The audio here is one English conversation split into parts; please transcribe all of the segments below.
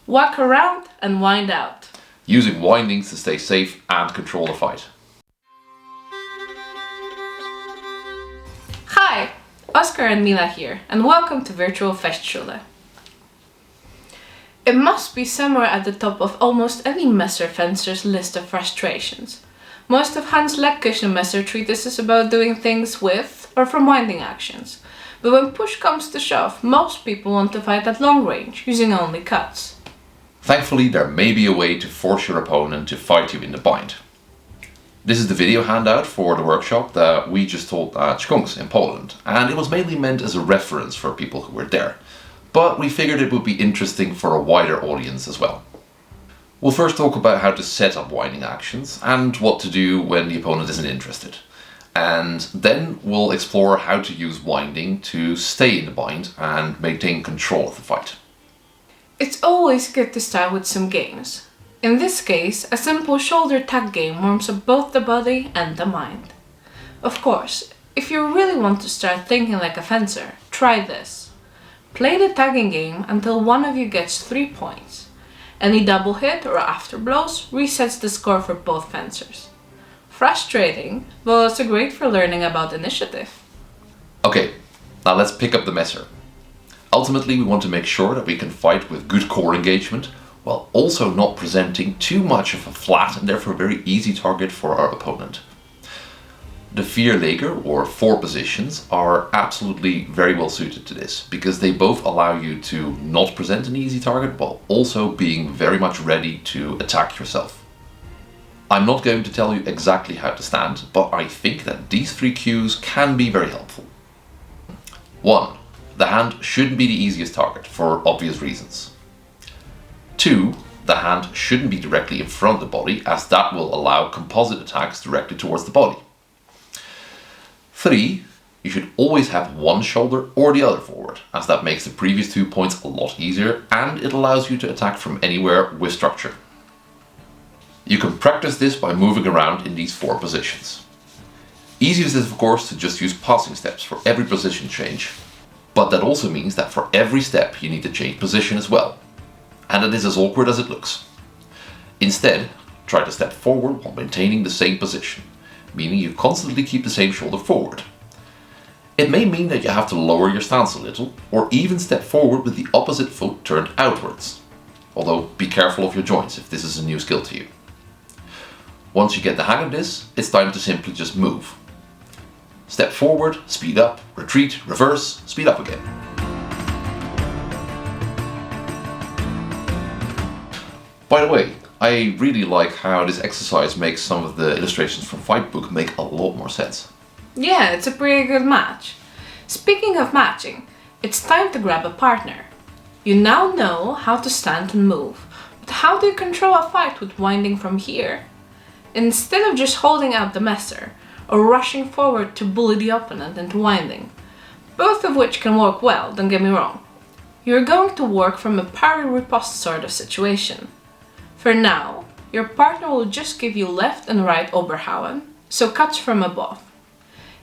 Walk around and wind out. Using windings to stay safe and control the fight. Hi, Oskar and Mila here, and welcome to Virtual Festschule. It must be somewhere at the top of almost any Messer fencer's list of frustrations. Most of Hans Lecke's Messer treatises about doing things with or from winding actions, but when push comes to shove, most people want to fight at long range, using only cuts. Thankfully, there may be a way to force your opponent to fight you in the bind. This is the video handout for the workshop that we just taught at Skunks in Poland, and it was mainly meant as a reference for people who were there. But we figured it would be interesting for a wider audience as well. We'll first talk about how to set up winding actions and what to do when the opponent isn't interested. And then we'll explore how to use winding to stay in the bind and maintain control of the fight. It's always good to start with some games. In this case, a simple shoulder tag game warms up both the body and the mind. Of course, if you really want to start thinking like a fencer, try this. Play the tagging game until one of you gets 3 points. Any double hit or after blows resets the score for both fencers. Frustrating, but also great for learning about initiative. Okay, now let's pick up the Messer. Ultimately, we want to make sure that we can fight with good core engagement, while also not presenting too much of a flat and therefore very easy target for our opponent. The vier leger, or 4 positions, are absolutely very well suited to this, because they both allow you to not present an easy target while also being very much ready to attack yourself. I'm not going to tell you exactly how to stand, but I think that these 3 cues can be very helpful. 1. The hand shouldn't be the easiest target, for obvious reasons. 2. The hand shouldn't be directly in front of the body, as that will allow composite attacks directly towards the body. 3. You should always have one shoulder or the other forward, as that makes the previous 2 points a lot easier and it allows you to attack from anywhere with structure. You can practice this by moving around in these 4 positions. Easiest is of course to just use passing steps for every position change, but that also means that for every step you need to change position as well, and it is as awkward as it looks. Instead, try to step forward while maintaining the same position, meaning you constantly keep the same shoulder forward. It may mean that you have to lower your stance a little, or even step forward with the opposite foot turned outwards. Although be careful of your joints if this is a new skill to you. Once you get the hang of this, it's time to simply just move. Step forward, speed up, retreat, reverse, speed up again. By the way, I really like how this exercise makes some of the illustrations from Fightbook make a lot more sense. Yeah, it's a pretty good match. Speaking of matching, it's time to grab a partner. You now know how to stand and move, but how do you control a fight with winding from here? Instead of just holding out the Messer, or rushing forward to bully the opponent into winding, both of which can work well, don't get me wrong, you're going to work from a parry-riposte sort of situation. For now, your partner will just give you left and right Oberhauen, so cuts from above.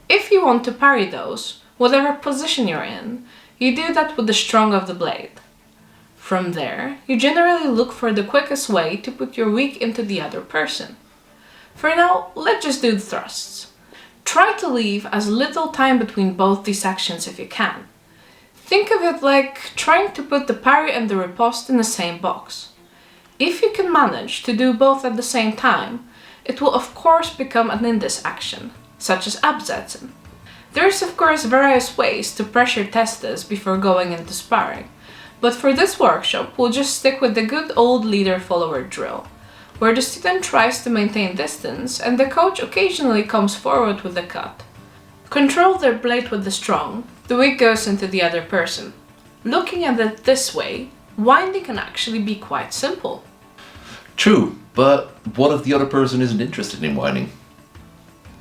If you want to parry those, whatever position you're in, you do that with the strong of the blade. From there, you generally look for the quickest way to put your weak into the other person. For now, let's just do the thrusts. Try to leave as little time between both these actions if you can. Think of it like trying to put the parry and the riposte in the same box. If you can manage to do both at the same time, it will of course become an Indis action, such as absetzen. There's of course various ways to pressure test this before going into sparring, but for this workshop we'll just stick with the good old leader-follower drill, where the student tries to maintain distance and the coach occasionally comes forward with a cut. Control their blade with the strong, the weak goes into the other person. Looking at it this way, winding can actually be quite simple. True, but what if the other person isn't interested in winding?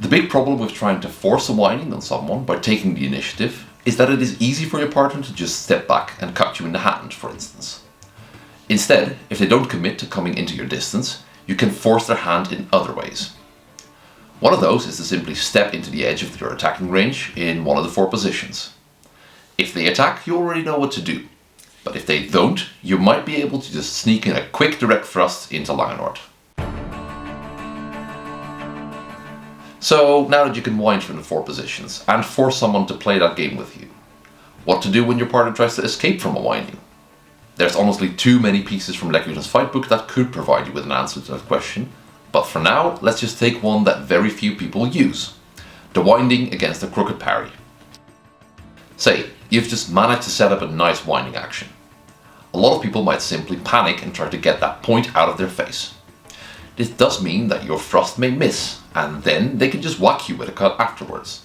The big problem with trying to force a winding on someone by taking the initiative is that it is easy for your partner to just step back and cut you in the hand, for instance. Instead, if they don't commit to coming into your distance, you can force their hand in other ways. One of those is to simply step into the edge of your attacking range in one of the 4 positions. If they attack, you already know what to do. But if they don't, you might be able to just sneak in a quick direct thrust into Langenort. So now that you can wind from the 4 positions and force someone to play that game with you, what to do when your partner tries to escape from a winding? There's honestly too many pieces from Lekkuten's fight book that could provide you with an answer to that question, but for now let's just take one that very few people use: the winding against a crooked parry. Say, you've just managed to set up a nice winding action. A lot of people might simply panic and try to get that point out of their face. This does mean that your thrust may miss, and then they can just whack you with a cut afterwards.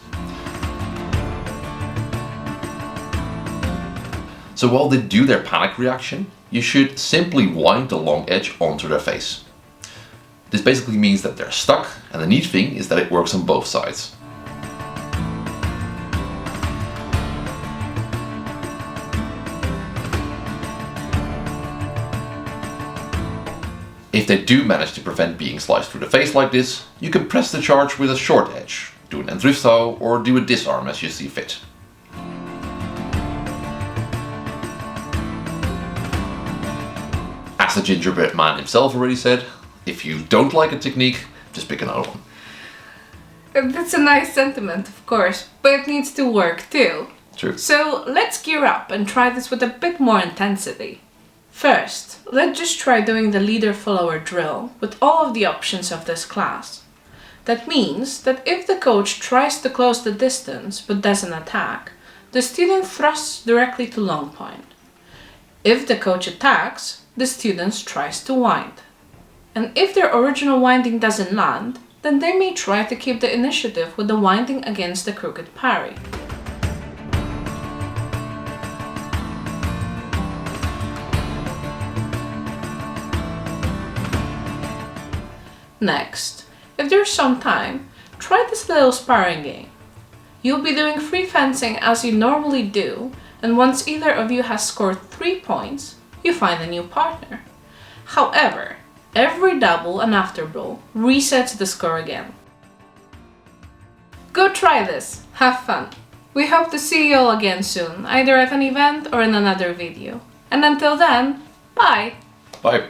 So while they do their panic reaction, you should simply wind the long edge onto their face. This basically means that they're stuck, and the neat thing is that it works on both sides. If they do manage to prevent being sliced through the face like this, you can press the charge with a short edge, do an enthrifthou or do a disarm as you see fit. As the gingerbread man himself already said, if you don't like a technique, just pick another one. That's a nice sentiment, of course, but it needs to work too. True. So let's gear up and try this with a bit more intensity. First, let's just try doing the leader-follower drill with all of the options of this class. That means that if the coach tries to close the distance but doesn't attack, the student thrusts directly to long point. If the coach attacks, the student tries to wind. And if their original winding doesn't land, then they may try to keep the initiative with the winding against the crooked parry. Next, if there's some time, try this little sparring game. You'll be doing free fencing as you normally do, and once either of you has scored 3 points, you find a new partner. However, every double and after brawl resets the score again. Go try this, have fun. We hope to see you all again soon, either at an event or in another video. And until then, bye! Bye!